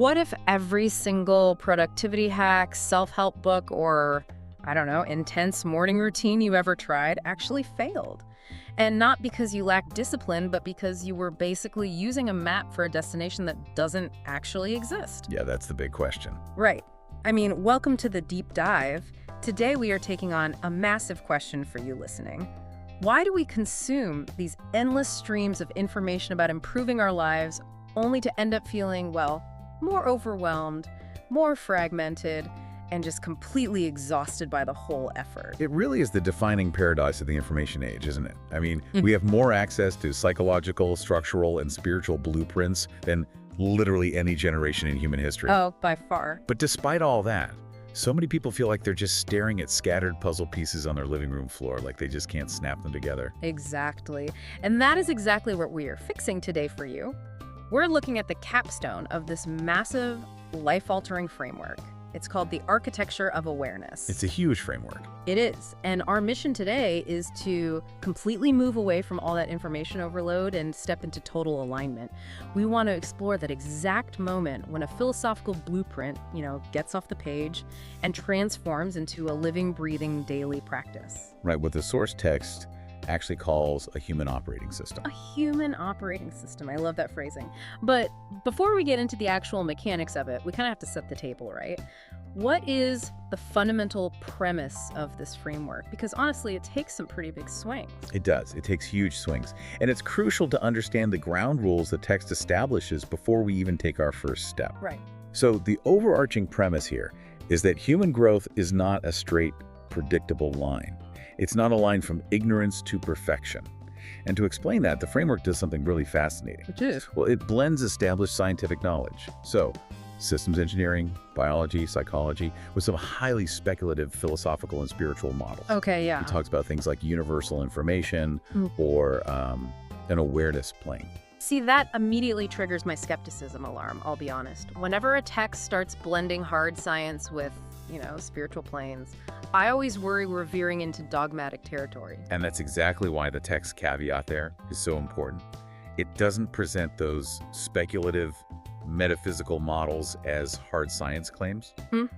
What if every single productivity hack, self-help book, or, I don't know, intense morning routine you ever tried actually failed? And not because you lacked discipline, but because you were basically using a map for a destination that doesn't actually exist. Yeah, that's the big question. Right. I mean, welcome to the deep dive. Today we are taking on a massive question for you listening. Why do we consume these endless streams of information about improving our lives only to end up feeling, well, more overwhelmed, more fragmented, and just completely exhausted by the whole effort? It really is the defining paradox of the information age, isn't it? I mean, we have more access to psychological, structural, and spiritual blueprints than literally any generation in human history. Oh, by far. But despite all that, so many people feel like they're just staring at scattered puzzle pieces on their living room floor, like they just can't snap them together. Exactly. And that is exactly what we are fixing today for you. We're looking at the capstone of this massive, life-altering framework. It's called the architecture of awareness. It's a huge framework. It is. And our mission today is to completely move away from all that information overload and step into total alignment. We want to explore that exact moment when a philosophical blueprint, gets off the page and transforms into a living, breathing daily practice. Right, what the source text actually calls a human operating system. A human operating system. I love that phrasing. But before we get into the actual mechanics of it, we kind of have to set the table, right? What is the fundamental premise of this framework? Because honestly, it takes some pretty big swings. It does. It takes huge swings. And it's crucial to understand the ground rules the text establishes before we even take our first step. Right. So the overarching premise here is that human growth is not a straight, predictable line. It's not a line from ignorance to perfection. And to explain that, the framework does something really fascinating. Which is? Well, it blends established scientific knowledge. So, systems engineering, biology, psychology, with some highly speculative philosophical and spiritual models. Okay, yeah. It talks about things like universal information or an awareness plane. See, that immediately triggers my skepticism alarm, I'll be honest. Whenever a text starts blending hard science with, spiritual planes, I always worry we're veering into dogmatic territory. And that's exactly why the text caveat there is so important. It doesn't present those speculative, metaphysical models as hard science claims,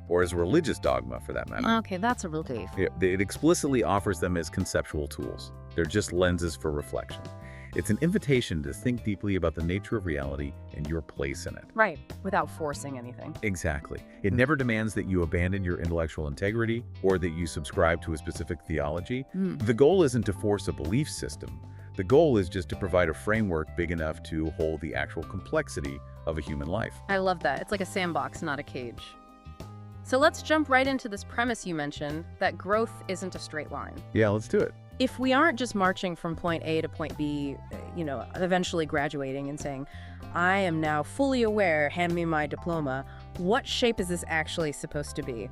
or as religious dogma for that matter. Okay, that's a relief. It explicitly offers them as conceptual tools. They're just lenses for reflection. It's an invitation to think deeply about the nature of reality and your place in it. Right, without forcing anything. Exactly. It never demands that you abandon your intellectual integrity or that you subscribe to a specific theology. The goal isn't to force a belief system. The goal is just to provide a framework big enough to hold the actual complexity of a human life. I love that. It's like a sandbox, not a cage. So let's jump right into this premise you mentioned, that growth isn't a straight line. Yeah, let's do it. If we aren't just marching from point A to point B, eventually graduating and saying, I am now fully aware, hand me my diploma, what shape is this actually supposed to be?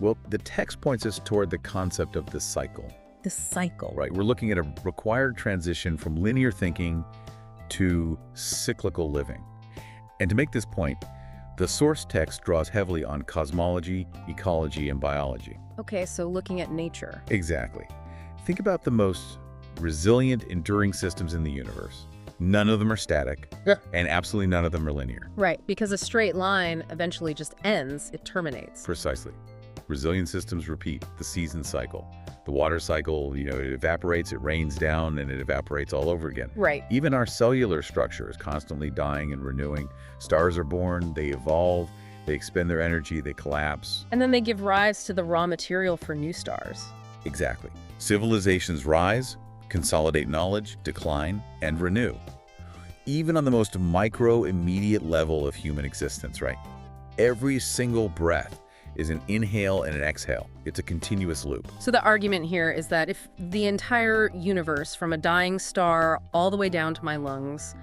Well, the text points us toward the concept of the cycle. The cycle. Right, we're looking at a required transition from linear thinking to cyclical living. And to make this point, the source text draws heavily on cosmology, ecology, and biology. Okay, so looking at nature. Exactly. Think about the most resilient, enduring systems in the universe. None of them are static, and absolutely none of them are linear. Right, because a straight line eventually just ends, it terminates. Precisely. Resilient systems repeat the season cycle. The water cycle, it evaporates, it rains down, and it evaporates all over again. Right. Even our cellular structure is constantly dying and renewing. Stars are born, they evolve, they expend their energy, they collapse. And then they give rise to the raw material for new stars. Exactly. Civilizations rise, consolidate knowledge, decline, and renew. Even on the most micro, immediate level of human existence, right? Every single breath is an inhale and an exhale. It's a continuous loop. So the argument here is that if the entire universe, from a dying star all the way down to my lungs,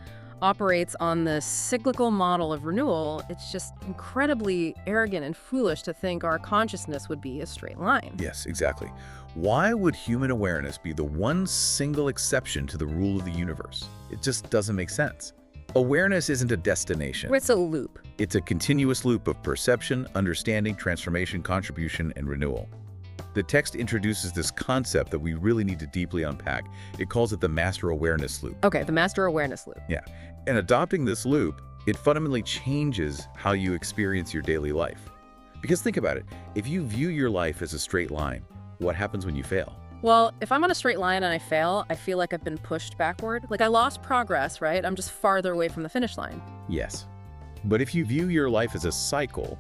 operates on the cyclical model of renewal, it's just incredibly arrogant and foolish to think our consciousness would be a straight line. Yes, exactly. Why would human awareness be the one single exception to the rule of the universe? It just doesn't make sense. Awareness isn't a destination. It's a loop. It's a continuous loop of perception, understanding, transformation, contribution, and renewal. The text introduces this concept that we really need to deeply unpack. It calls it the master awareness loop. Okay, the master awareness loop. Yeah. And adopting this loop It fundamentally changes how you experience your daily life. Because think about it, if you view your life as a straight line, what happens when you fail? Well, if I'm on a straight line and I fail, I feel like I've been pushed backward. Like I lost progress, right? I'm just farther away from the finish line. Yes. But if you view your life as a cycle,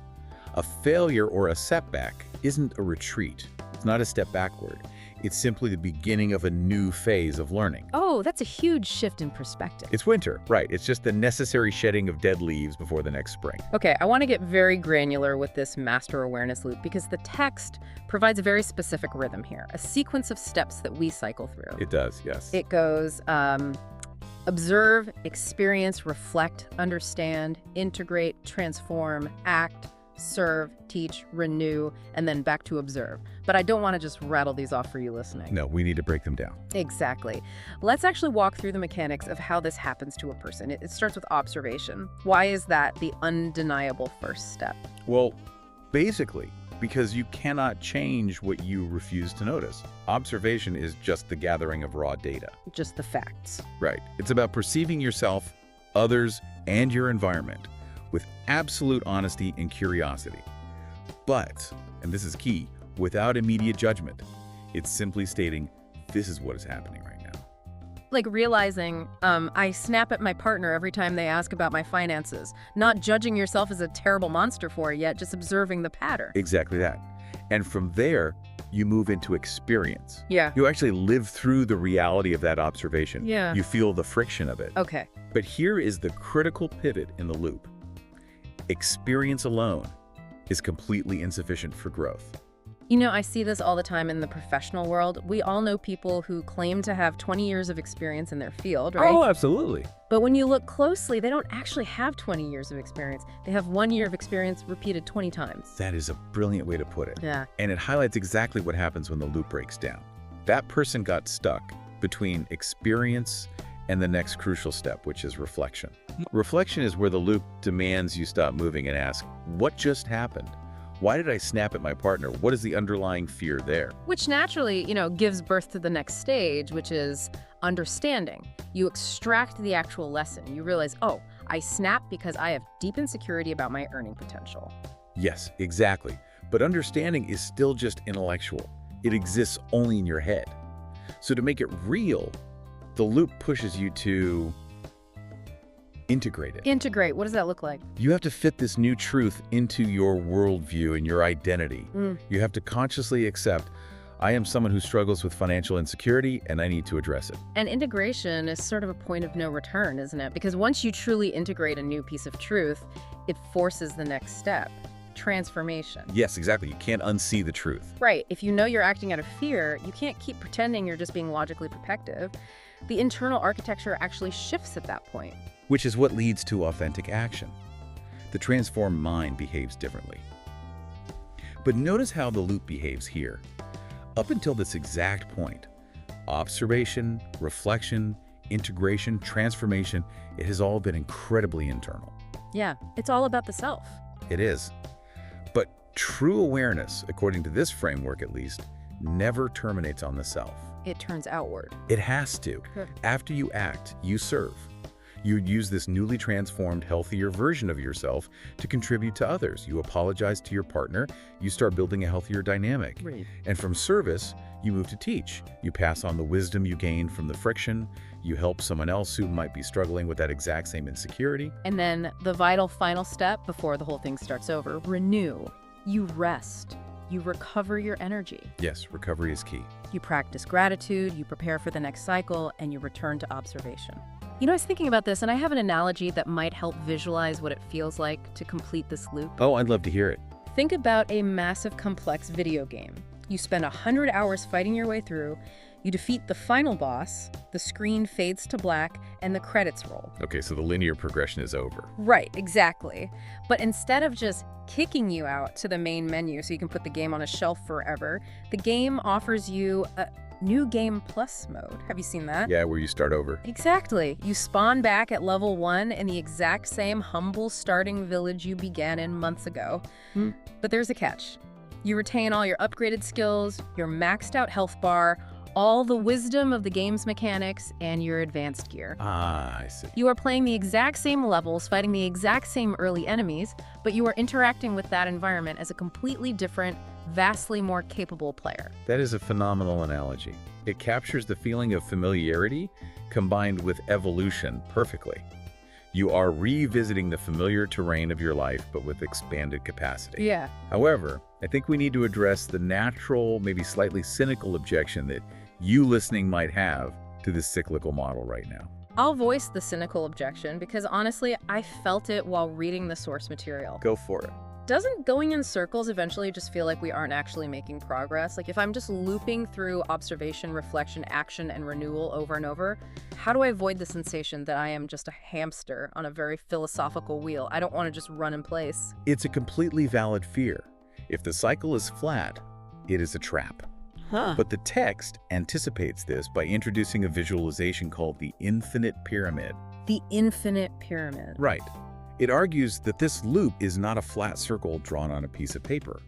a failure or a setback isn't a retreat. It's not a step backward. It's simply the beginning of a new phase of learning. Oh, that's a huge shift in perspective. It's winter, right. It's just the necessary shedding of dead leaves before the next spring. Okay, I want to get very granular with this master awareness loop because the text provides a very specific rhythm here, a sequence of steps that we cycle through. It does, yes. It goes observe, experience, reflect, understand, integrate, transform, act, serve, teach, renew, and then back to observe. But I don't want to just rattle these off for you listening. No, we need to break them down. Exactly. Let's actually walk through the mechanics of how this happens to a person. It starts with observation. Why is that the undeniable first step? Well, basically, because you cannot change what you refuse to notice. Observation is just the gathering of raw data. Just the facts. Right. It's about perceiving yourself, others, and your environment with absolute honesty and curiosity. But, and this is key, without immediate judgment. It's simply stating, this is what is happening right now. Like realizing I snap at my partner every time they ask about my finances. Not judging yourself as a terrible monster for it yet, just observing the pattern. Exactly that. And from there, you move into experience. Yeah. You actually live through the reality of that observation. Yeah. You feel the friction of it. Okay. But here is the critical pivot in the loop. Experience alone is completely insufficient for growth. You know, I see this all the time in the professional world. We all know people who claim to have 20 years of experience in their field, right? Oh, absolutely. But when you look closely, they don't actually have 20 years of experience. They have 1 year of experience repeated 20 times. That is a brilliant way to put it. Yeah. And it highlights exactly what happens when the loop breaks down. That person got stuck between experience and the next crucial step, which is reflection. Reflection is where the loop demands you stop moving and ask, what just happened? Why did I snap at my partner? What is the underlying fear there? Which naturally, gives birth to the next stage, which is understanding. You extract the actual lesson. You realize, oh, I snap because I have deep insecurity about my earning potential. Yes, exactly. But understanding is still just intellectual. It exists only in your head. So to make it real, the loop pushes you to integrate it. Integrate, what does that look like? You have to fit this new truth into your worldview and your identity. You have to consciously accept, I am someone who struggles with financial insecurity and I need to address it. And integration is sort of a point of no return, isn't it? Because once you truly integrate a new piece of truth, it forces the next step. Transformation. Yes, exactly. You can't unsee the truth. Right. If you know you're acting out of fear, you can't keep pretending you're just being logically protective. The internal architecture actually shifts at that point. Which is what leads to authentic action. The transformed mind behaves differently. But notice how the loop behaves here. Up until this exact point, observation, reflection, integration, transformation, it has all been incredibly internal. Yeah, it's all about the self. It is. But true awareness, according to this framework at least, never terminates on the self. It turns outward. It has to. After you act, you serve. You use this newly transformed, healthier version of yourself to contribute to others. You apologize to your partner. You start building a healthier dynamic. Right. And from service, you move to teach. You pass on the wisdom you gained from the friction. You help someone else who might be struggling with that exact same insecurity. And then the vital final step before the whole thing starts over, renew. You rest. You recover your energy. Yes, recovery is key. You practice gratitude, you prepare for the next cycle, and you return to observation. I was thinking about this, and I have an analogy that might help visualize what it feels like to complete this loop. Oh, I'd love to hear it. Think about a massive, complex video game. You spend 100 hours fighting your way through, you defeat the final boss, the screen fades to black, and the credits roll. Okay, so the linear progression is over. Right, exactly. But instead of just kicking you out to the main menu so you can put the game on a shelf forever, the game offers you a New Game Plus mode. Have you seen that? Yeah, where you start over. Exactly. You spawn back at level 1 in the exact same humble starting village you began in months ago. But there's a catch. You retain all your upgraded skills, your maxed out health bar, all the wisdom of the game's mechanics and your advanced gear. Ah, I see. You are playing the exact same levels, fighting the exact same early enemies, but you are interacting with that environment as a completely different, vastly more capable player. That is a phenomenal analogy. It captures the feeling of familiarity combined with evolution perfectly. You are revisiting the familiar terrain of your life, but with expanded capacity. Yeah. However, I think we need to address the natural, maybe slightly cynical objection that you listening might have to this cyclical model right now. I'll voice the cynical objection because honestly, I felt it while reading the source material. Go for it. Doesn't going in circles eventually just feel like we aren't actually making progress? Like if I'm just looping through observation, reflection, action, and renewal over and over, how do I avoid the sensation that I am just a hamster on a very philosophical wheel? I don't want to just run in place. It's a completely valid fear. If the cycle is flat, it is a trap. But the text anticipates this by introducing a visualization called the infinite pyramid. The infinite pyramid. Right. It argues that this loop is not a flat circle drawn on a piece of paper.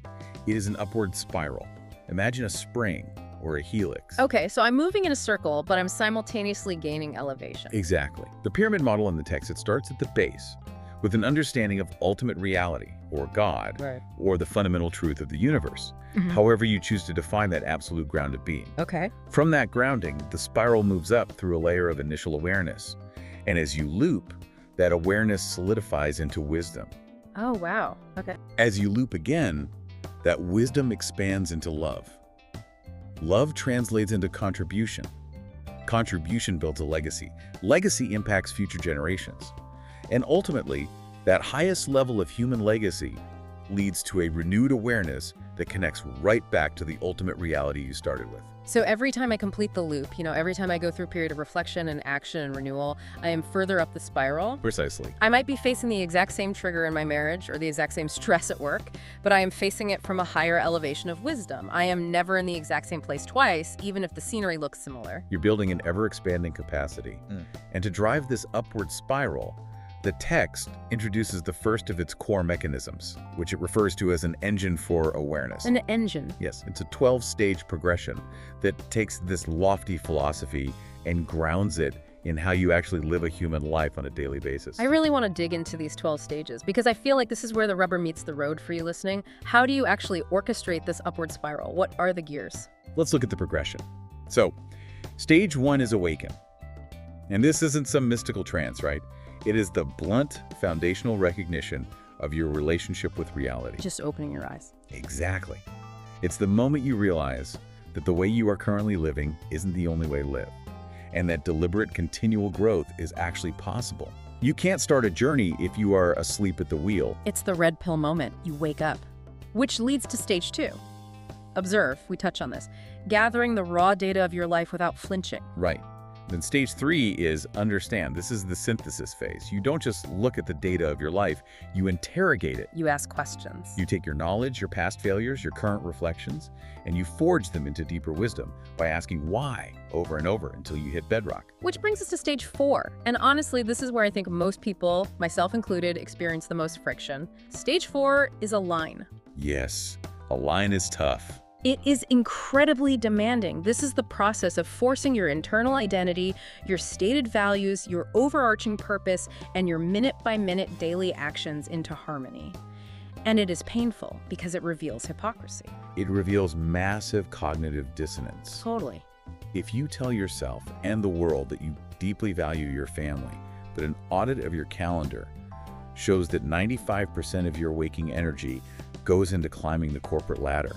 It is an upward spiral. Imagine a spring or a helix. Okay, so I'm moving in a circle, but I'm simultaneously gaining elevation. Exactly. The pyramid model in the text, it starts at the base with an understanding of ultimate reality, or God, Right. or the fundamental truth of the universe, however you choose to define that absolute ground of being. Okay. From that grounding, the spiral moves up through a layer of initial awareness. And as you loop, that awareness solidifies into wisdom. Oh, wow. Okay. As you loop again, that wisdom expands into love. Love translates into contribution. Contribution builds a legacy. Legacy impacts future generations. And ultimately, that highest level of human legacy leads to a renewed awareness that connects right back to the ultimate reality you started with. So every time I complete the loop, every time I go through a period of reflection and action and renewal, I am further up the spiral. Precisely. I might be facing the exact same trigger in my marriage or the exact same stress at work, but I am facing it from a higher elevation of wisdom. I am never in the exact same place twice, even if the scenery looks similar. You're building an ever-expanding capacity. And to drive this upward spiral, the text introduces the first of its core mechanisms, which it refers to as an engine for awareness. An engine. Yes, it's a 12-stage progression that takes this lofty philosophy and grounds it in how you actually live a human life on a daily basis. I really want to dig into these 12 stages because I feel like this is where the rubber meets the road for you listening. How do you actually orchestrate this upward spiral? What are the gears? Let's look at the progression. So, stage 1 is awaken. And this isn't some mystical trance, right? It is the blunt, foundational recognition of your relationship with reality. Just opening your eyes. Exactly. It's the moment you realize that the way you are currently living isn't the only way to live, and that deliberate, continual growth is actually possible. You can't start a journey if you are asleep at the wheel. It's the red pill moment. You wake up. Which leads to stage 2. Observe. We touch on this. Gathering the raw data of your life without flinching. Right. Then stage 3 is understand. This is the synthesis phase. You don't just look at the data of your life, you interrogate it. You ask questions. You take your knowledge, your past failures, your current reflections, and you forge them into deeper wisdom by asking why over and over until you hit bedrock. Which brings us to stage 4. And honestly, this is where I think most people, myself included, experience the most friction. Stage 4 is align. Yes, a line is tough. It is incredibly demanding. This is the process of forcing your internal identity, your stated values, your overarching purpose, and your minute-by-minute daily actions into harmony. And it is painful because it reveals hypocrisy. It reveals massive cognitive dissonance. Totally. If you tell yourself and the world that you deeply value your family, but an audit of your calendar shows that 95% of your waking energy goes into climbing the corporate ladder,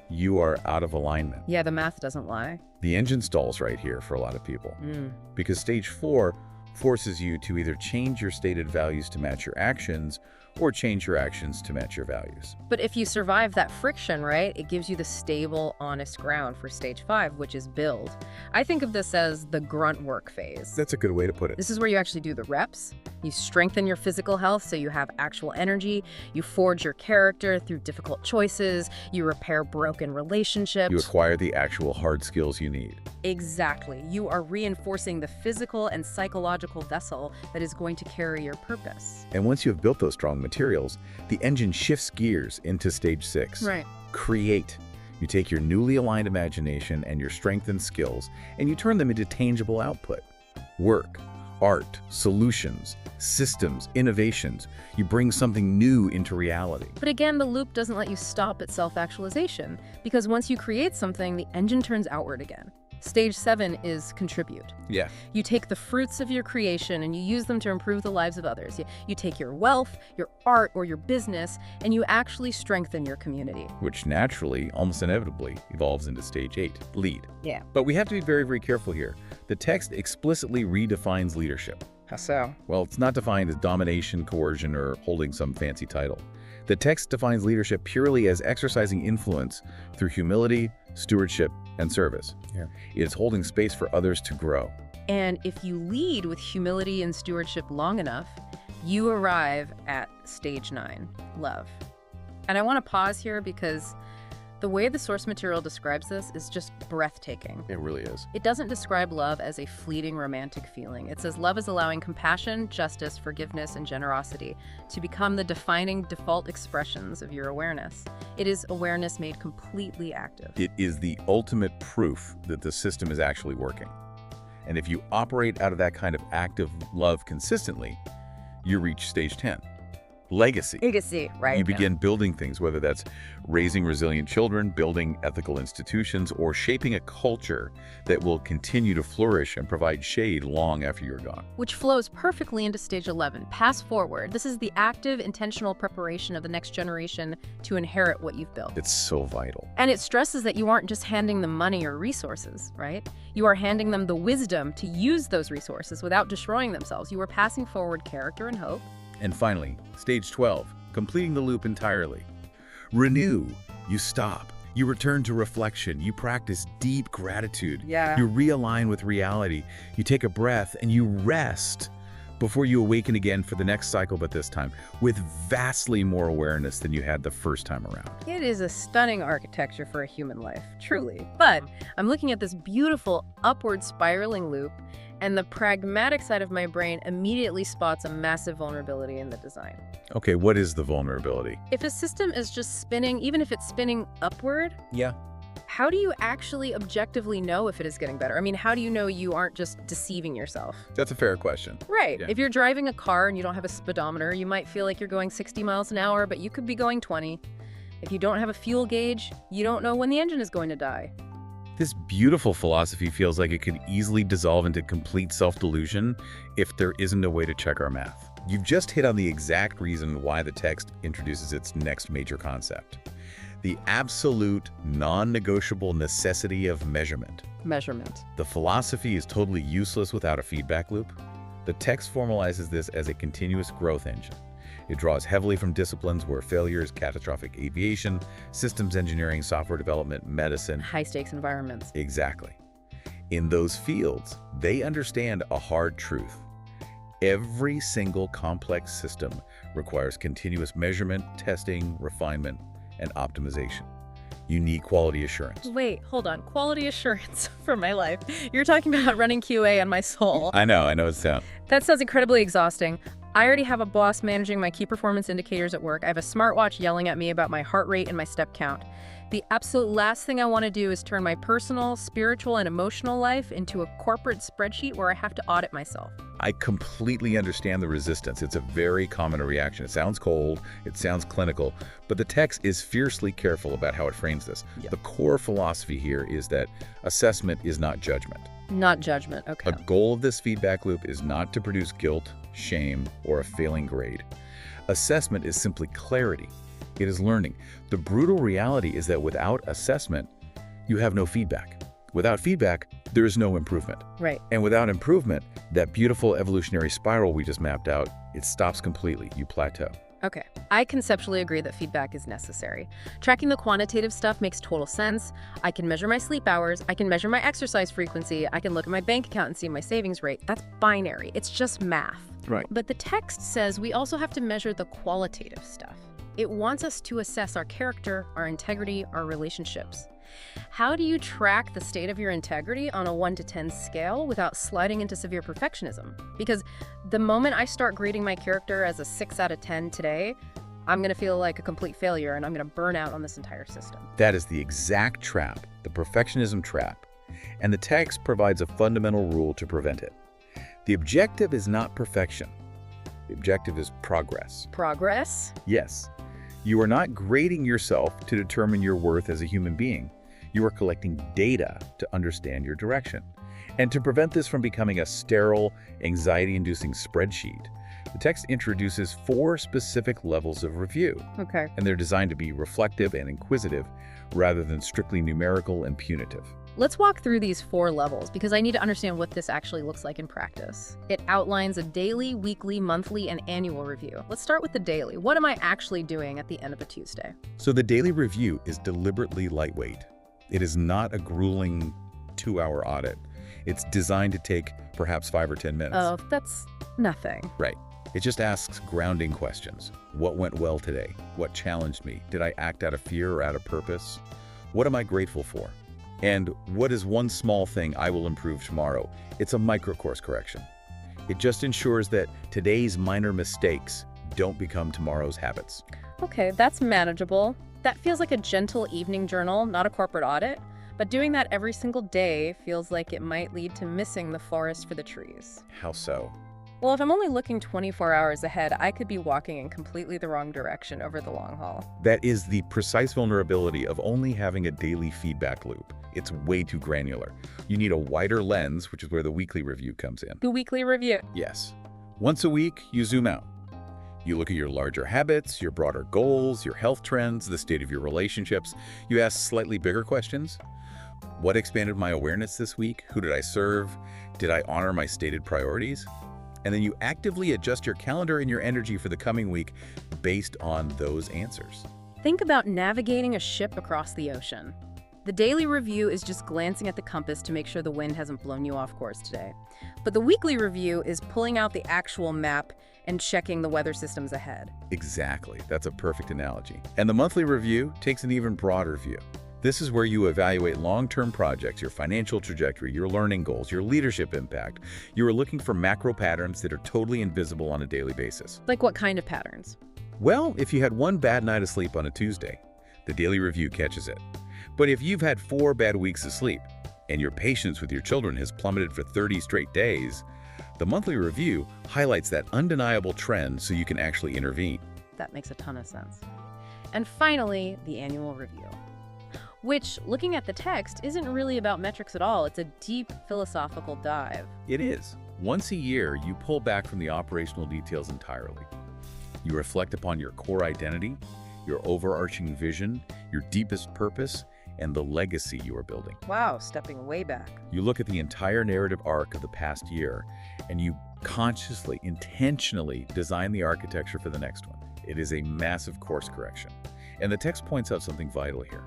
you are out of alignment. Yeah, the math doesn't lie. The engine stalls right here for a lot of people. Because stage 4 forces you to either change your stated values to match your actions or change your actions to match your values. But if you survive that friction, right, it gives you the stable, honest ground for stage 5, which is build. I think of this as the grunt work phase. That's a good way to put it. This is where you actually do the reps. You strengthen your physical health so you have actual energy. You forge your character through difficult choices. You repair broken relationships. You acquire the actual hard skills you need. Exactly. You are reinforcing the physical and psychological vessel that is going to carry your purpose. And once you have built those strong materials, the engine shifts gears into stage 6. Right. Create. You take your newly aligned imagination and your strengthened skills, and you turn them into tangible output. Work, art, solutions, systems, innovations. You bring something new into reality. But again, the loop doesn't let you stop at self-actualization, because once you create something, the engine turns outward again. Stage 7 is contribute. Yeah. You take the fruits of your creation and you use them to improve the lives of others. You take your wealth, your art, or your business, and you actually strengthen your community. Which naturally, almost inevitably, evolves into stage 8, lead. Yeah. But we have to be very, very careful here. The text explicitly redefines leadership. How so? Well, it's not defined as domination, coercion, or holding some fancy title. The text defines leadership purely as exercising influence through humility, stewardship, and service. Yeah. It's holding space for others to grow. And if you lead with humility and stewardship long enough, you arrive at stage 9, love. And I want to pause here because the way the source material describes this is just breathtaking. It really is. It doesn't describe love as a fleeting romantic feeling. It says love is allowing compassion, justice, forgiveness, and generosity to become the defining default expressions of your awareness. It is awareness made completely active. It is the ultimate proof that the system is actually working. And if you operate out of that kind of active love consistently, you reach stage 10. Legacy. Legacy, right? You begin building things, whether that's raising resilient children, building ethical institutions, or shaping a culture that will continue to flourish and provide shade long after you're gone. Which flows perfectly into stage 11, pass forward. This is the active, intentional preparation of the next generation to inherit what you've built. It's so vital. And it stresses that you aren't just handing them money or resources, right? You are handing them the wisdom to use those resources without destroying themselves. You are passing forward character and hope. And finally, stage 12, completing the loop entirely. Renew. You stop. You return to reflection. You practice deep gratitude. Yeah. You realign with reality. You take a breath and you rest before you awaken again for the next cycle, but this time with vastly more awareness than you had the first time around. It is a stunning architecture for a human life, truly. But I'm looking at this beautiful upward spiraling loop, and the pragmatic side of my brain immediately spots a massive vulnerability in the design. Okay, what is the vulnerability? If a system is just spinning, even if it's spinning upward, Yeah. how do you actually objectively know if it is getting better? I mean, how do you know you aren't just deceiving yourself? That's a fair question. Right. Yeah. If you're driving a car and you don't have a speedometer, you might feel like you're going 60 miles an hour, but you could be going 20. If you don't have a fuel gauge, you don't know when the engine is going to die. This beautiful philosophy feels like it could easily dissolve into complete self-delusion if there isn't a way to check our math. You've just hit on the exact reason why the text introduces its next major concept: the absolute, non-negotiable necessity of measurement. Measurement. The philosophy is totally useless without a feedback loop. The text formalizes this as a continuous growth engine. It draws heavily from disciplines where failure is catastrophic: aviation, systems engineering, software development, medicine. High-stakes environments. Exactly. In those fields, they understand a hard truth. Every single complex system requires continuous measurement, testing, refinement, and optimization. You need quality assurance. Wait, hold on. Quality assurance for my life. You're talking about running QA on my soul. I know it sounds. That sounds incredibly exhausting. I already have a boss managing my key performance indicators at work. I have a smartwatch yelling at me about my heart rate and my step count. The absolute last thing I want to do is turn my personal, spiritual, and emotional life into a corporate spreadsheet where I have to audit myself. I completely understand the resistance. It's a very common reaction. It sounds cold, it sounds clinical, but the text is fiercely careful about how it frames this. Yeah. The core philosophy here is that assessment is not judgment. Not judgment, okay. A goal of this feedback loop is not to produce guilt, shame, or a failing grade. Assessment is simply clarity. It is learning. The brutal reality is that without assessment, you have no feedback. Without feedback, there is no improvement. Right. And without improvement, that beautiful evolutionary spiral we just mapped out, it stops completely. You plateau. Okay. I conceptually agree that feedback is necessary. Tracking the quantitative stuff makes total sense. I can measure my sleep hours. I can measure my exercise frequency. I can look at my bank account and see my savings rate. That's binary. It's just math. Right. But the text says we also have to measure the qualitative stuff. It wants us to assess our character, our integrity, our relationships. How do you track the state of your integrity on a 1 to 10 scale without sliding into severe perfectionism? Because the moment I start grading my character as a 6 out of 10 today, I'm going to feel like a complete failure and I'm going to burn out on this entire system. That is the exact trap, the perfectionism trap. And the text provides a fundamental rule to prevent it. The objective is not perfection. The objective is progress. Progress? Yes. You are not grading yourself to determine your worth as a human being. You are collecting data to understand your direction. And to prevent this from becoming a sterile, anxiety-inducing spreadsheet, the text introduces 4 specific levels of review. Okay. And they're designed to be reflective and inquisitive rather than strictly numerical and punitive. Let's walk through these 4 levels because I need to understand what this actually looks like in practice. It outlines a daily, weekly, monthly, and annual review. Let's start with the daily. What am I actually doing at the end of a Tuesday? So the daily review is deliberately lightweight. It is not a grueling 2-hour audit. It's designed to take perhaps 5 or 10 minutes. Oh, that's nothing. Right. It just asks grounding questions. What went well today? What challenged me? Did I act out of fear or out of purpose? What am I grateful for? And what is one small thing I will improve tomorrow? It's a micro-course correction. It just ensures that today's minor mistakes don't become tomorrow's habits. Okay, that's manageable. That feels like a gentle evening journal, not a corporate audit. But doing that every single day feels like it might lead to missing the forest for the trees. How so? Well, if I'm only looking 24 hours ahead, I could be walking in completely the wrong direction over the long haul. That is the precise vulnerability of only having a daily feedback loop. It's way too granular. You need a wider lens, which is where the weekly review comes in. The weekly review. Yes. Once a week, you zoom out. You look at your larger habits, your broader goals, your health trends, the state of your relationships. You ask slightly bigger questions. What expanded my awareness this week? Who did I serve? Did I honor my stated priorities? And then you actively adjust your calendar and your energy for the coming week based on those answers. Think about navigating a ship across the ocean. The daily review is just glancing at the compass to make sure the wind hasn't blown you off course today. But the weekly review is pulling out the actual map and checking the weather systems ahead. Exactly. That's a perfect analogy. And the monthly review takes an even broader view. This is where you evaluate long-term projects, your financial trajectory, your learning goals, your leadership impact. You are looking for macro patterns that are totally invisible on a daily basis. Like what kind of patterns? Well, if you had one bad night of sleep on a Tuesday, the daily review catches it. But if you've had 4 bad weeks of sleep and your patience with your children has plummeted for 30 straight days, the monthly review highlights that undeniable trend so you can actually intervene. That makes a ton of sense. And finally, the annual review, which, looking at the text, isn't really about metrics at all. It's a deep philosophical dive. It is. Once a year, you pull back from the operational details entirely. You reflect upon your core identity, your overarching vision, your deepest purpose, and the legacy you are building. Wow, stepping way back. You look at the entire narrative arc of the past year, and you consciously, intentionally design the architecture for the next one. It is a massive course correction. And the text points out something vital here.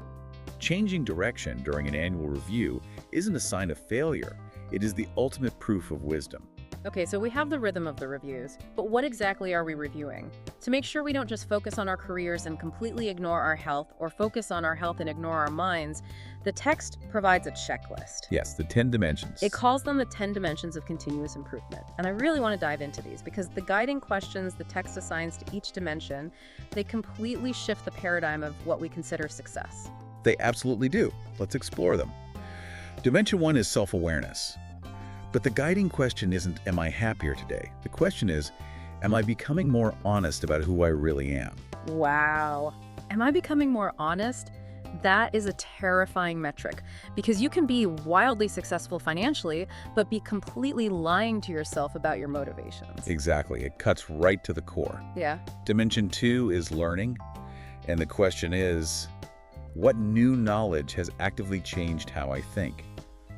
Changing direction during an annual review isn't a sign of failure. It is the ultimate proof of wisdom. Okay, so we have the rhythm of the reviews, but what exactly are we reviewing? To make sure we don't just focus on our careers and completely ignore our health, or focus on our health and ignore our minds, the text provides a checklist. Yes, the 10 dimensions. It calls them the 10 dimensions of continuous improvement. And I really want to dive into these because the guiding questions the text assigns to each dimension, they completely shift the paradigm of what we consider success. They absolutely do. Let's explore them. Dimension 1 is self-awareness. But the guiding question isn't, am I happier today? The question is, am I becoming more honest about who I really am? Wow. Am I becoming more honest? That is a terrifying metric because you can be wildly successful financially, but be completely lying to yourself about your motivations. Exactly. It cuts right to the core. Yeah. Dimension 2 is learning. And the question is, what new knowledge has actively changed how I think?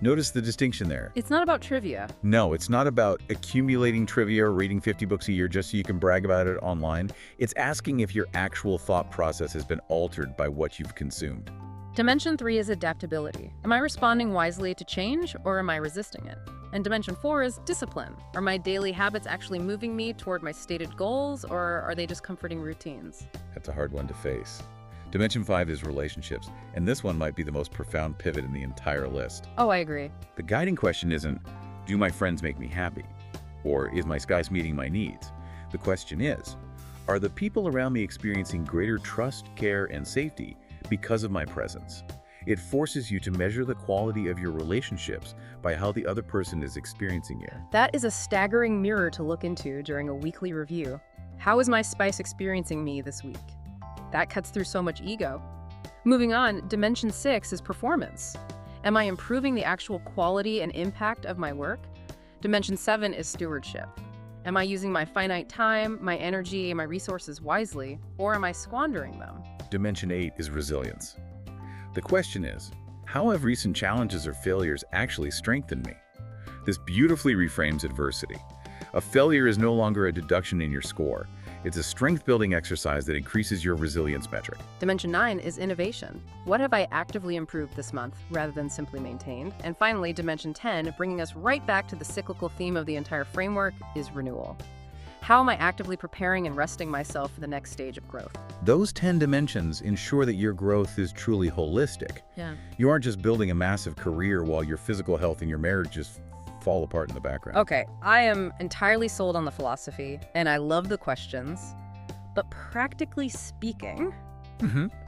Notice the distinction there. It's not about trivia. No, it's not about accumulating trivia or reading 50 books a year just so you can brag about it online. It's asking if your actual thought process has been altered by what you've consumed. Dimension 3 is adaptability. Am I responding wisely to change or am I resisting it? And Dimension 4 is discipline. Are my daily habits actually moving me toward my stated goals or are they just comforting routines? That's a hard one to face. Dimension 5 is relationships, and this one might be the most profound pivot in the entire list. Oh, I agree. The guiding question isn't, do my friends make me happy? Or is my spouse meeting my needs? The question is, Are the people around me experiencing greater trust, care, and safety because of my presence? It forces you to measure the quality of your relationships by how the other person is experiencing you. That is a staggering mirror to look into during a weekly review. How is my spouse experiencing me this week? That cuts through so much ego. Moving on, dimension 6 is performance. Am I improving the actual quality and impact of my work? Dimension 7 is stewardship. Am I using my finite time, my energy, and my resources wisely, or am I squandering them? Dimension 8 is resilience. The question is, how have recent challenges or failures actually strengthened me? This beautifully reframes adversity. A failure is no longer a deduction in your score. It's a strength-building exercise that increases your resilience metric. Dimension 9 is innovation. What have I actively improved this month, rather than simply maintained? And finally, Dimension 10, bringing us right back to the cyclical theme of the entire framework, is renewal. How am I actively preparing and resting myself for the next stage of growth? Those 10 dimensions ensure that your growth is truly holistic. Yeah. You aren't just building a massive career while your physical health and your marriage just fall apart in the background. Okay, I am entirely sold on the philosophy, and I love the questions, but practically speaking,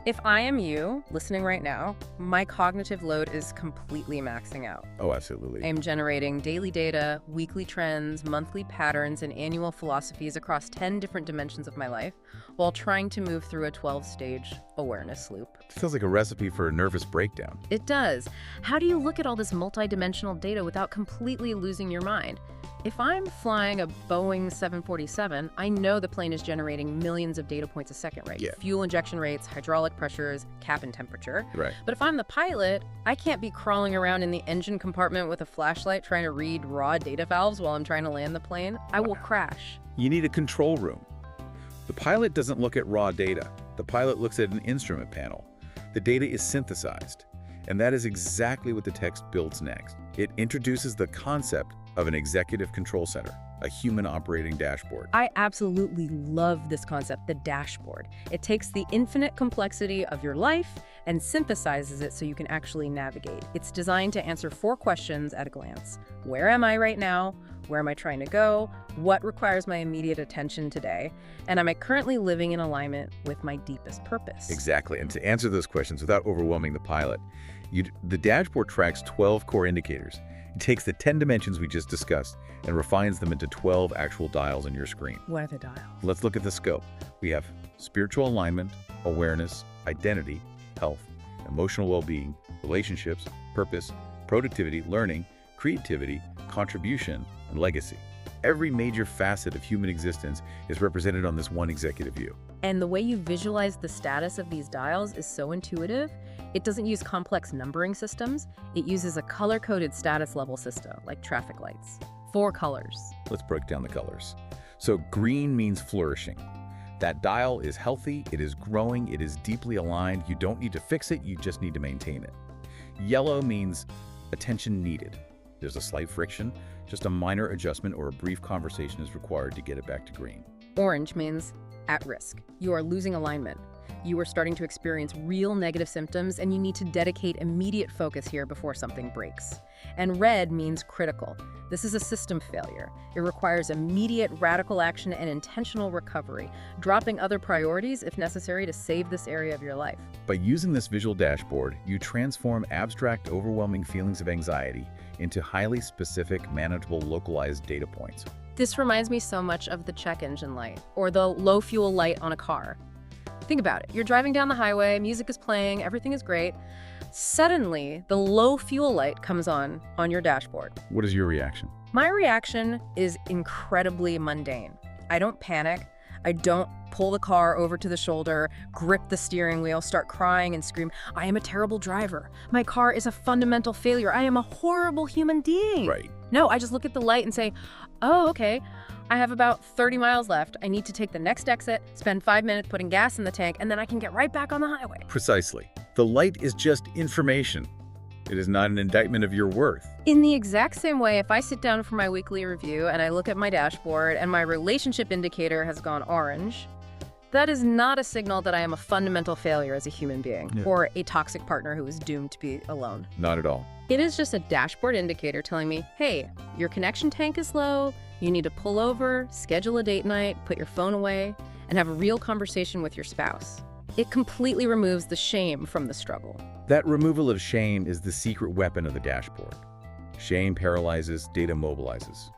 if I am you, listening right now, my cognitive load is completely maxing out. Oh, absolutely. I am generating daily data, weekly trends, monthly patterns, and annual philosophies across 10 different dimensions of my life, while trying to move through a 12-stage awareness loop. It feels like a recipe for a nervous breakdown. It does. How do you look at all this multidimensional data without completely losing your mind? If I'm flying a Boeing 747, I know the plane is generating millions of data points a second, right? Yeah. Fuel injection rates, hydraulic pressures, cabin temperature. Right. But if I'm the pilot, I can't be crawling around in the engine compartment with a flashlight trying to read raw data valves while I'm trying to land the plane. I will crash. You need a control room. The pilot doesn't look at raw data. The pilot looks at an instrument panel. The data is synthesized. And that is exactly what the text builds next. It introduces the concept of an executive control center, a human operating dashboard. I absolutely love this concept, the dashboard. It takes the infinite complexity of your life and synthesizes it so you can actually navigate. It's designed to answer 4 questions at a glance. Where am I right now? Where am I trying to go? What requires my immediate attention today? And am I currently living in alignment with my deepest purpose? Exactly. And to answer those questions without overwhelming the pilot, the dashboard tracks 12 core indicators. It takes the 10 dimensions we just discussed and refines them into 12 actual dials on your screen. What are the dials? Let's look at the scope. We have spiritual alignment, awareness, identity, health, emotional well-being, relationships, purpose, productivity, learning, creativity, contribution, and legacy. Every major facet of human existence is represented on this one executive view. And the way you visualize the status of these dials is so intuitive. It doesn't use complex numbering systems. It uses a color-coded status level system, like traffic lights. 4 colors. Let's break down the colors. So green means flourishing. That dial is healthy, it is growing, it is deeply aligned. You don't need to fix it, you just need to maintain it. Yellow means attention needed. There's a slight friction, just a minor adjustment or a brief conversation is required to get it back to green. Orange means at risk. You are losing alignment. You are starting to experience real negative symptoms, and you need to dedicate immediate focus here before something breaks. And red means critical. This is a system failure. It requires immediate radical action and intentional recovery, dropping other priorities if necessary to save this area of your life. By using this visual dashboard, you transform abstract, overwhelming feelings of anxiety into highly specific, manageable, localized data points. This reminds me so much of the check engine light, or the low fuel light on a car. Think about it. You're driving down the highway, music is playing, everything is great. Suddenly, the low fuel light comes on your dashboard. What is your reaction? My reaction is incredibly mundane. I don't panic. I don't pull the car over to the shoulder, grip the steering wheel, start crying and scream, I am a terrible driver. My car is a fundamental failure. I am a horrible human being. Right. No, I just look at the light and say, oh, okay. I have about 30 miles left. I need to take the next exit, spend 5 minutes putting gas in the tank, and then I can get right back on the highway. Precisely. The light is just information. It is not an indictment of your worth. In the exact same way, if I sit down for my weekly review and I look at my dashboard and my relationship indicator has gone orange, that is not a signal that I am a fundamental failure as a human being or a toxic partner who is doomed to be alone. Not at all. It is just a dashboard indicator telling me, hey, your connection tank is low, you need to pull over, schedule a date night, put your phone away. and have a real conversation with your spouse. It completely removes the shame from the struggle. That removal of shame is the secret weapon of the dashboard. Shame paralyzes, data mobilizes.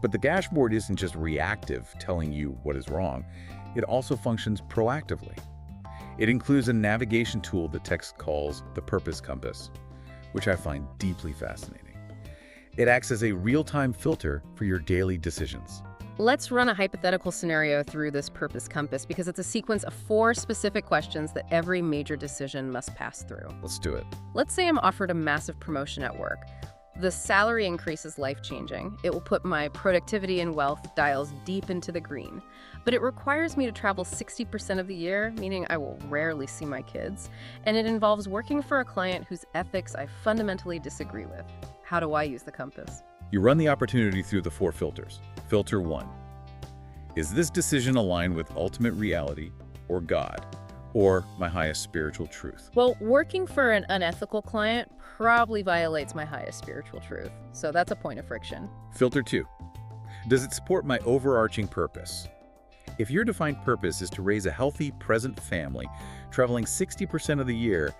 But the dashboard isn't just reactive, telling you what is wrong. It also functions proactively. It includes a navigation tool the text calls the purpose compass, which I find deeply fascinating. It acts as a real-time filter for your daily decisions. Let's run a hypothetical scenario through this purpose compass because it's a sequence of 4 specific questions that every major decision must pass through. Let's do it. Let's say I'm offered a massive promotion at work. The salary increase is life-changing. It will put my productivity and wealth dials deep into the green. But it requires me to travel 60% of the year, meaning I will rarely see my kids. And it involves working for a client whose ethics I fundamentally disagree with. How do I use the compass? You run the opportunity through the 4 filters. Filter 1. Is this decision aligned with ultimate reality or God or my highest spiritual truth? Well, working for an unethical client probably violates my highest spiritual truth, so that's a point of friction. Filter 2. Does it support my overarching purpose? If your defined purpose is to raise a healthy, present family, traveling 60% of the year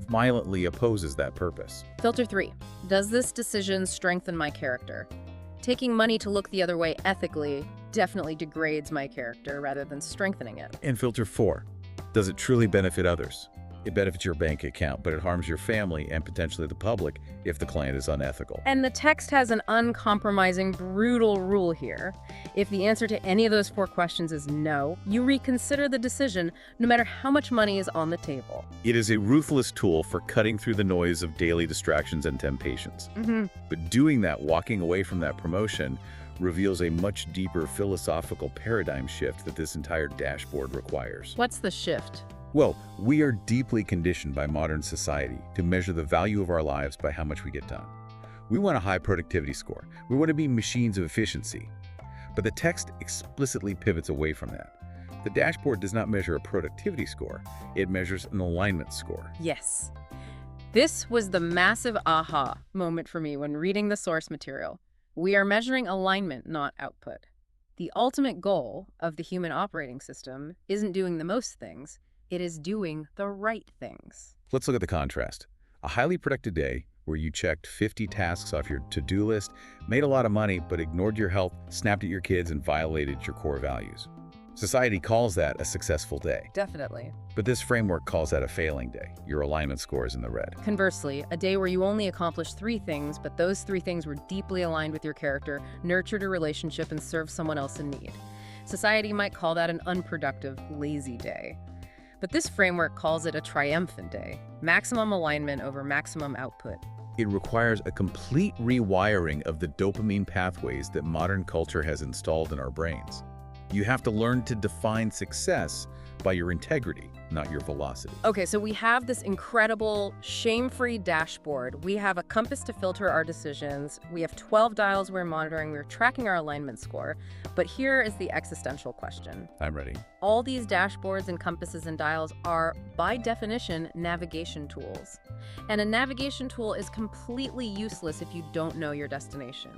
violently opposes that purpose. Filter 3. Does this decision strengthen my character? Taking money to look the other way ethically definitely degrades my character rather than strengthening it. And filter 4. Does it truly benefit others? It benefits your bank account, but it harms your family and potentially the public if the client is unethical. And the text has an uncompromising, brutal rule here. If the answer to any of those 4 questions is no, you reconsider the decision no matter how much money is on the table. It is a ruthless tool for cutting through the noise of daily distractions and temptations. But doing that, walking away from that promotion, reveals a much deeper philosophical paradigm shift that this entire dashboard requires. What's the shift? Well, we are deeply conditioned by modern society to measure the value of our lives by how much we get done. We want a high productivity score. We want to be machines of efficiency. But the text explicitly pivots away from that. The dashboard does not measure a productivity score. It measures an alignment score. Yes. This was the massive aha moment for me when reading the source material. We are measuring alignment, not output. The ultimate goal of the human operating system isn't doing the most things. It is doing the right things. Let's look at the contrast. A highly productive day where you checked 50 tasks off your to-do list, made a lot of money, but ignored your health, snapped at your kids, and violated your core values. Society calls that a successful day. Definitely. But this framework calls that a failing day. Your alignment score is in the red. Conversely, a day where you only accomplished 3 things, but those 3 things were deeply aligned with your character, nurtured a relationship, and served someone else in need. Society might call that an unproductive, lazy day. But this framework calls it a triumphant day. Maximum alignment over maximum output. It requires a complete rewiring of the dopamine pathways that modern culture has installed in our brains. You have to learn to define success by your integrity, not your velocity. Okay, so we have this incredible shame-free dashboard. We have a compass to filter our decisions. We have 12 dials we're monitoring. We're tracking our alignment score. But here is the existential question. I'm ready. All these dashboards and compasses and dials are, by definition, navigation tools. And a navigation tool is completely useless if you don't know your destination.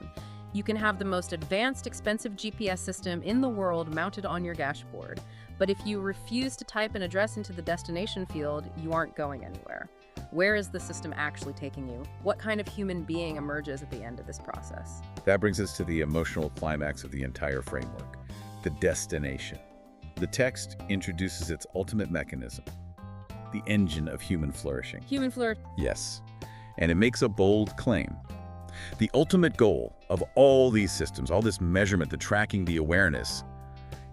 You can have the most advanced, expensive GPS system in the world mounted on your dashboard. But if you refuse to type an address into the destination field, you aren't going anywhere. Where is the system actually taking you? What kind of human being emerges at the end of this process? That brings us to the emotional climax of the entire framework, the destination. The text introduces its ultimate mechanism, the engine of human flourishing. Human flourish. Yes, and it makes a bold claim. The ultimate goal of all these systems, all this measurement, the tracking, the awareness,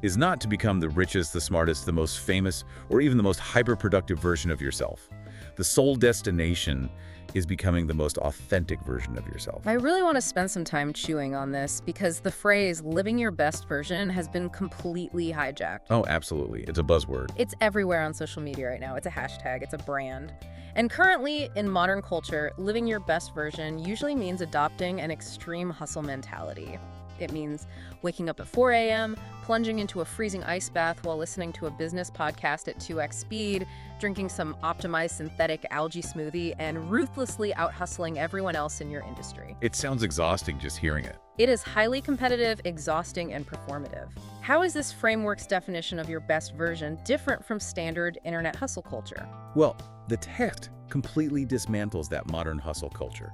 is not to become the richest, the smartest, the most famous, or even the most hyper-productive version of yourself. The sole destination is becoming the most authentic version of yourself. I really want to spend some time chewing on this because the phrase living your best version has been completely hijacked. Oh, absolutely. It's a buzzword. It's everywhere on social media right now. It's a hashtag, it's a brand. And currently, in modern culture, living your best version usually means adopting an extreme hustle mentality. It means waking up at 4 a.m., plunging into a freezing ice bath while listening to a business podcast at 2x speed, drinking some optimized synthetic algae smoothie and ruthlessly out-hustling everyone else in your industry. It sounds exhausting just hearing it. It is highly competitive, exhausting, and performative. How is this framework's definition of your best version different from standard internet hustle culture? Well, the text completely dismantles that modern hustle culture.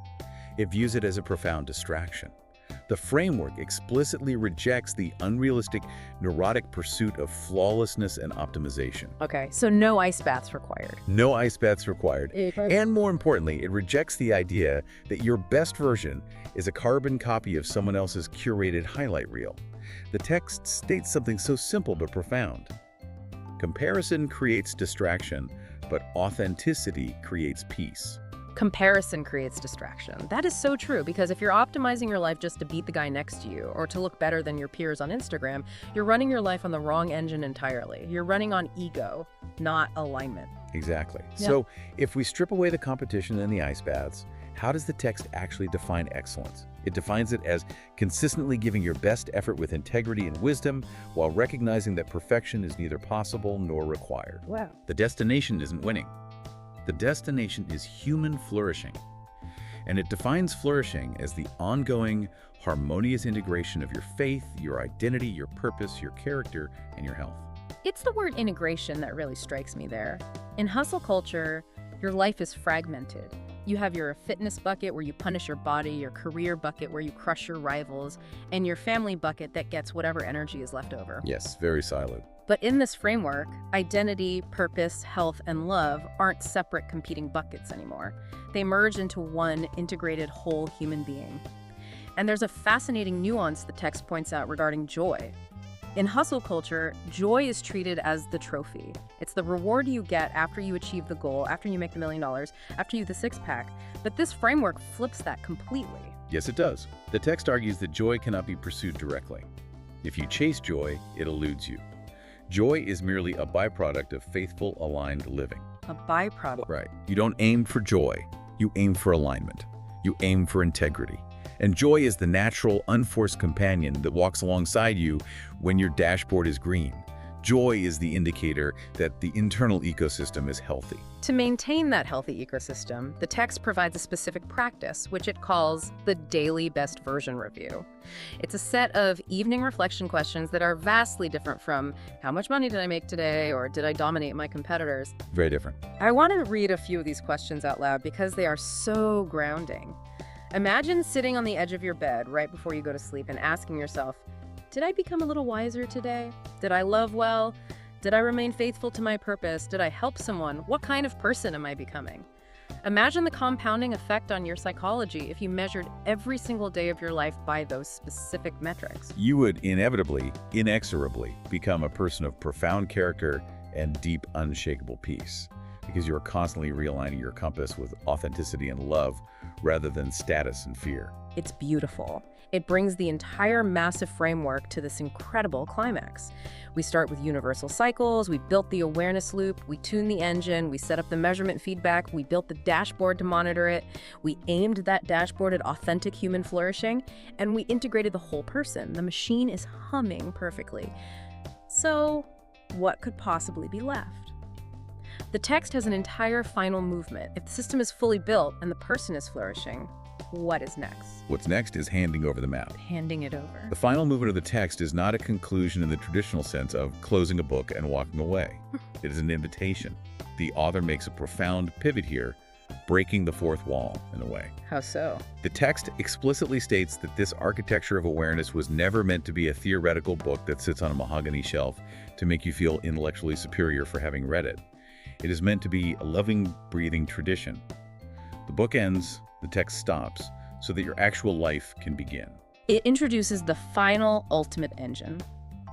It views it as a profound distraction. The framework explicitly rejects the unrealistic, neurotic pursuit of flawlessness and optimization. Okay, so no ice baths required. No ice baths required. And more importantly, it rejects the idea that your best version is a carbon copy of someone else's curated highlight reel. The text states something so simple but profound. Comparison creates distraction, but authenticity creates peace. Comparison creates distraction. That is so true, because if you're optimizing your life just to beat the guy next to you or to look better than your peers on Instagram, you're running your life on the wrong engine entirely. You're running on ego, not alignment. Exactly. Yeah. So if we strip away the competition and the ice baths, how does the text actually define excellence? It defines it as consistently giving your best effort with integrity and wisdom while recognizing that perfection is neither possible nor required. Wow. The destination isn't winning. The destination is human flourishing. And it defines flourishing as the ongoing, harmonious integration of your faith, your identity, your purpose, your character, and your health. It's the word integration that really strikes me there. In hustle culture, your life is fragmented. You have your fitness bucket where you punish your body, your career bucket where you crush your rivals, and your family bucket that gets whatever energy is left over. Yes, very siloed. But in this framework, identity, purpose, health, and love aren't separate competing buckets anymore. They merge into one integrated whole human being. And there's a fascinating nuance the text points out regarding joy. In hustle culture, joy is treated as the trophy. It's the reward you get after you achieve the goal, after you make the $1 million, after you have the six-pack. But this framework flips that completely. Yes, it does. The text argues that joy cannot be pursued directly. If you chase joy, it eludes you. Joy is merely a byproduct of faithful, aligned living. A byproduct. Right. You don't aim for joy. You aim for alignment. You aim for integrity. And joy is the natural, unforced companion that walks alongside you when your dashboard is green. Joy is the indicator that the internal ecosystem is healthy. To maintain that healthy ecosystem, the text provides a specific practice, which it calls the Daily Best Version Review. It's a set of evening reflection questions that are vastly different from how much money did I make today or did I dominate my competitors? Very different. I want to read a few of these questions out loud because they are so grounding. Imagine sitting on the edge of your bed right before you go to sleep and asking yourself, did I become a little wiser today? Did I love well? Did I remain faithful to my purpose? Did I help someone? What kind of person am I becoming? Imagine the compounding effect on your psychology if you measured every single day of your life by those specific metrics. You would inevitably, inexorably become a person of profound character and deep, unshakable peace, because you are constantly realigning your compass with authenticity and love rather than status and fear. It's beautiful. It brings the entire massive framework to this incredible climax. We start with universal cycles, we built the awareness loop, we tuned the engine, we set up the measurement feedback, we built the dashboard to monitor it, we aimed that dashboard at authentic human flourishing, and we integrated the whole person. The machine is humming perfectly. So, what could possibly be left? The text has an entire final movement. If the system is fully built and the person is flourishing, what is next? What's next is handing over the map. Handing it over. The final movement of the text is not a conclusion in the traditional sense of closing a book and walking away. It is an invitation. The author makes a profound pivot here, breaking the fourth wall in a way. How so? The text explicitly states that this architecture of awareness was never meant to be a theoretical book that sits on a mahogany shelf to make you feel intellectually superior for having read it. It is meant to be a loving, breathing tradition. The book ends, the text stops, so that your actual life can begin. It introduces the final ultimate engine,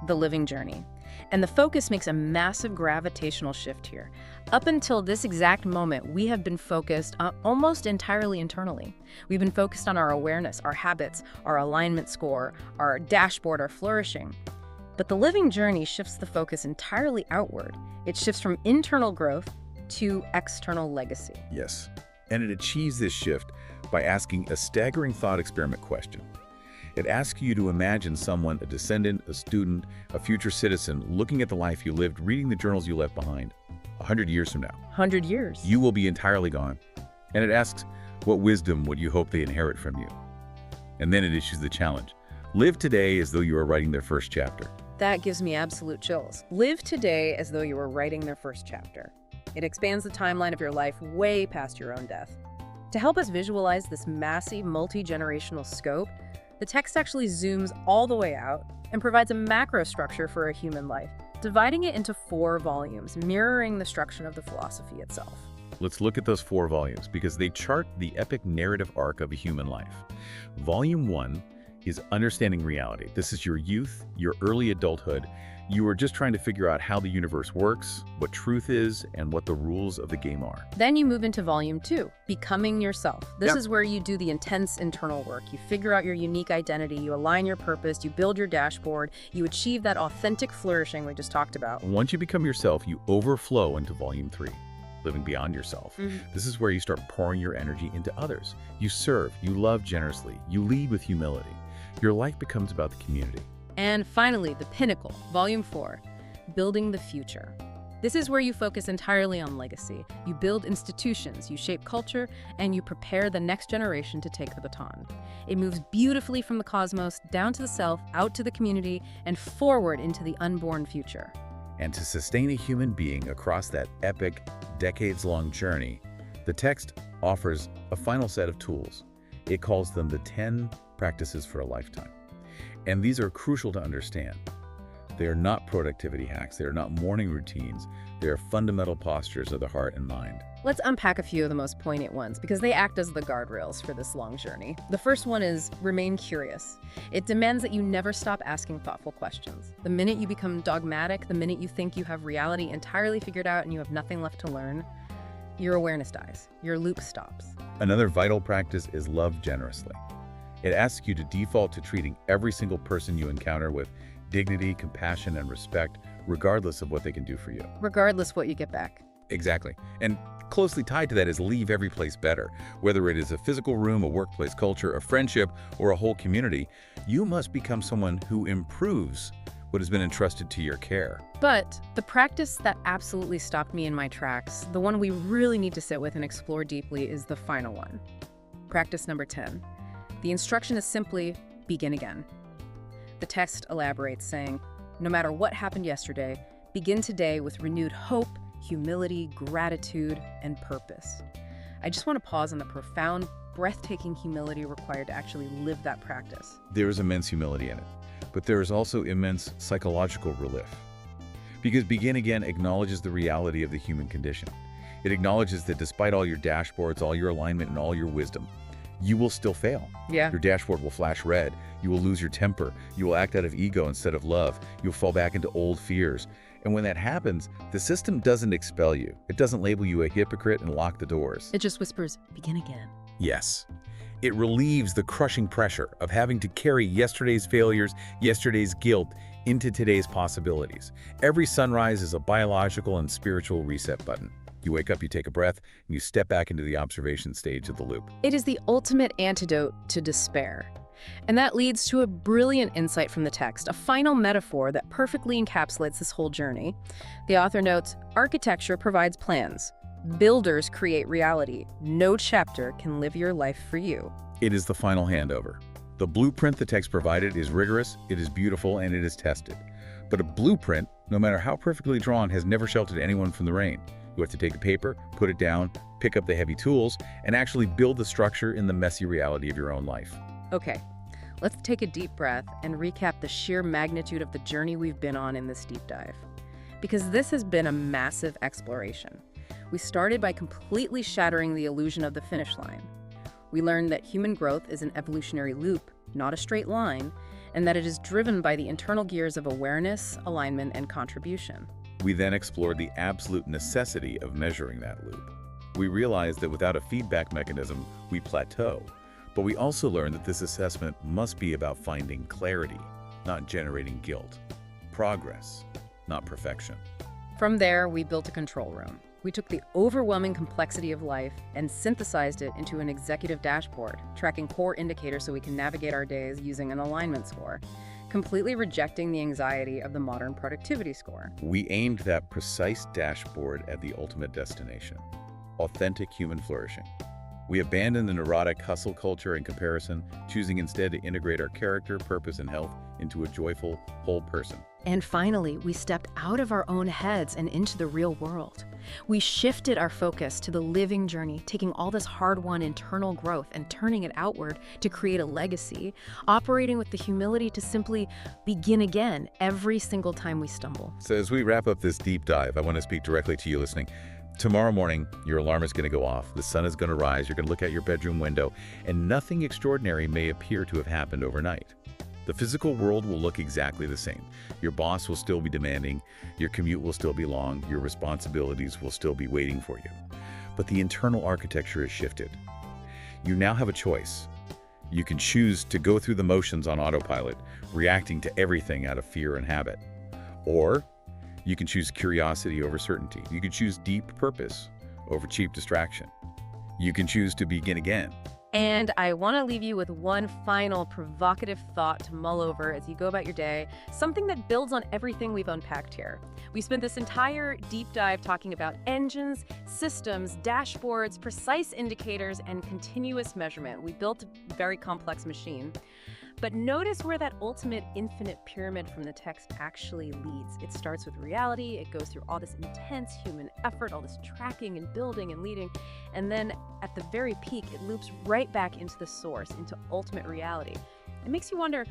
the living journey. And the focus makes a massive gravitational shift here. Up until this exact moment, we have been focused almost entirely internally. We've been focused on our awareness, our habits, our alignment score, our dashboard, our flourishing. But the living journey shifts the focus entirely outward. It shifts from internal growth to external legacy. Yes, and it achieves this shift by asking a staggering thought experiment question. It asks you to imagine someone, a descendant, a student, a future citizen, looking at the life you lived, reading the journals you left behind. 100 years from now. 100 years. You will be entirely gone. And it asks, what wisdom would you hope they inherit from you? And then it issues the challenge. Live today as though you are writing their first chapter. That gives me absolute chills. Live today as though you were writing their first chapter. It expands the timeline of your life way past your own death. To help us visualize this massive, multi-generational scope, the text actually zooms all the way out and provides a macro structure for a human life, dividing it into 4 volumes, mirroring the structure of the philosophy itself. Let's look at those 4 volumes because they chart the epic narrative arc of a human life. Volume 1 is Understanding Reality. This is your youth, your early adulthood. You are just trying to figure out how the universe works, what truth is, and what the rules of the game are. Then you move into Volume 2, Becoming Yourself. This is where you do the intense internal work. You figure out your unique identity, you align your purpose, you build your dashboard, you achieve that authentic flourishing we just talked about. Once you become yourself, you overflow into Volume 3. Living beyond yourself. This is where you start pouring your energy into others. You serve, you love generously, you lead with humility. Your life becomes about the community. And finally, the pinnacle, Volume 4, Building the Future. This is where you focus entirely on legacy. You build institutions, you shape culture, and you prepare the next generation to take the baton. It moves beautifully from the cosmos, down to the self, out to the community, and forward into the unborn future. And to sustain a human being across that epic, decades-long journey, the text offers a final set of tools. It calls them the 10 practices for a lifetime. And these are crucial to understand. They are not productivity hacks. They are not morning routines. They are fundamental postures of the heart and mind. Let's unpack a few of the most poignant ones because they act as the guardrails for this long journey. The first one is remain curious. It demands that you never stop asking thoughtful questions. The minute you become dogmatic, the minute you think you have reality entirely figured out and you have nothing left to learn, your awareness dies. Your loop stops. Another vital practice is love generously. It asks you to default to treating every single person you encounter with dignity, compassion, and respect, regardless of what they can do for you. Regardless what you get back. Exactly. And closely tied to that is leave every place better. Whether it is a physical room, a workplace culture, a friendship, or a whole community, you must become someone who improves what has been entrusted to your care. But the practice that absolutely stopped me in my tracks, the one we really need to sit with and explore deeply, is the final one. Practice number 10. The instruction is simply begin again. The text elaborates, saying, no matter what happened yesterday, begin today with renewed hope, humility, gratitude, and purpose. I just want to pause on the profound, breathtaking humility required to actually live that practice. There is immense humility in it, but there is also immense psychological relief. Because begin again acknowledges the reality of the human condition. It acknowledges that despite all your dashboards, all your alignment, and all your wisdom, you will still fail. Yeah. Your dashboard will flash red. You will lose your temper. You will act out of ego instead of love. You'll fall back into old fears. And when that happens, the system doesn't expel you. It doesn't label you a hypocrite and lock the doors. It just whispers, begin again. Yes. It relieves the crushing pressure of having to carry yesterday's failures, yesterday's guilt, into today's possibilities. Every sunrise is a biological and spiritual reset button. You wake up, you take a breath, and you step back into the observation stage of the loop. It is the ultimate antidote to despair. And that leads to a brilliant insight from the text, a final metaphor that perfectly encapsulates this whole journey. The author notes, architecture provides plans. Builders create reality. No chapter can live your life for you. It is the final handover. The blueprint the text provided is rigorous, it is beautiful, and it is tested. But a blueprint, no matter how perfectly drawn, has never sheltered anyone from the rain. You have to take the paper, put it down, pick up the heavy tools, and actually build the structure in the messy reality of your own life. Okay, let's take a deep breath and recap the sheer magnitude of the journey we've been on in this deep dive. Because this has been a massive exploration. We started by completely shattering the illusion of the finish line. We learned that human growth is an evolutionary loop, not a straight line, and that it is driven by the internal gears of awareness, alignment, and contribution. We then explored the absolute necessity of measuring that loop. We realized that without a feedback mechanism, we plateau. But we also learned that this assessment must be about finding clarity, not generating guilt. Progress, not perfection. From there, we built a control room. We took the overwhelming complexity of life and synthesized it into an executive dashboard, tracking core indicators so we can navigate our days using an alignment score. completely rejecting the anxiety of the modern productivity score. We aimed that precise dashboard at the ultimate destination: authentic human flourishing. We abandoned the neurotic hustle culture and comparison, choosing instead to integrate our character, purpose, and health into a joyful, whole person. And finally, we stepped out of our own heads and into the real world. We shifted our focus to the living journey, taking all this hard-won internal growth and turning it outward to create a legacy, operating with the humility to simply begin again every single time we stumble. So as we wrap up this deep dive, I want to speak directly to you listening. Tomorrow morning, your alarm is going to go off, the sun is going to rise, you're going to look out your bedroom window, and nothing extraordinary may appear to have happened overnight. The physical world will look exactly the same. Your boss will still be demanding, your commute will still be long, your responsibilities will still be waiting for you. But the internal architecture has shifted. You now have a choice. You can choose to go through the motions on autopilot, reacting to everything out of fear and habit. Or you can choose curiosity over certainty. You can choose deep purpose over cheap distraction. You can choose to begin again. And I want to leave you with one final provocative thought to mull over as you go about your day, something that builds on everything we've unpacked here. We spent this entire deep dive talking about engines, systems, dashboards, precise indicators, and continuous measurement. We built a very complex machine. But notice where that ultimate infinite pyramid from the text actually leads. It starts with reality, it goes through all this intense human effort, all this tracking and building and leading, and then at the very peak, it loops right back into the source, into ultimate reality. It makes you wonder,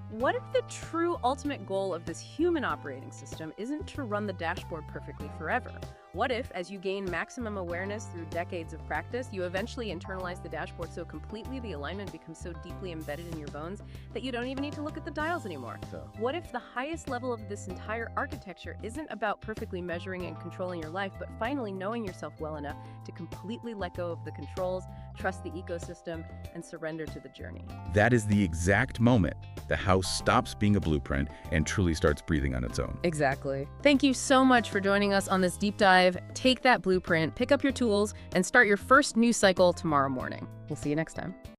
what if the true ultimate goal of this human operating system isn't to run the dashboard perfectly forever? What if, as you gain maximum awareness through decades of practice, you eventually internalize the dashboard so completely the alignment becomes so deeply embedded in your bones that you don't even need to look at the dials anymore? What if the highest level of this entire architecture isn't about perfectly measuring and controlling your life, but finally knowing yourself well enough to completely let go of the controls, trust the ecosystem, and surrender to the journey? That is the exact moment the house stops being a blueprint and truly starts breathing on its own. Exactly. Thank you so much for joining us on this deep dive. Take that blueprint, pick up your tools, and start your first news cycle tomorrow morning. We'll see you next time.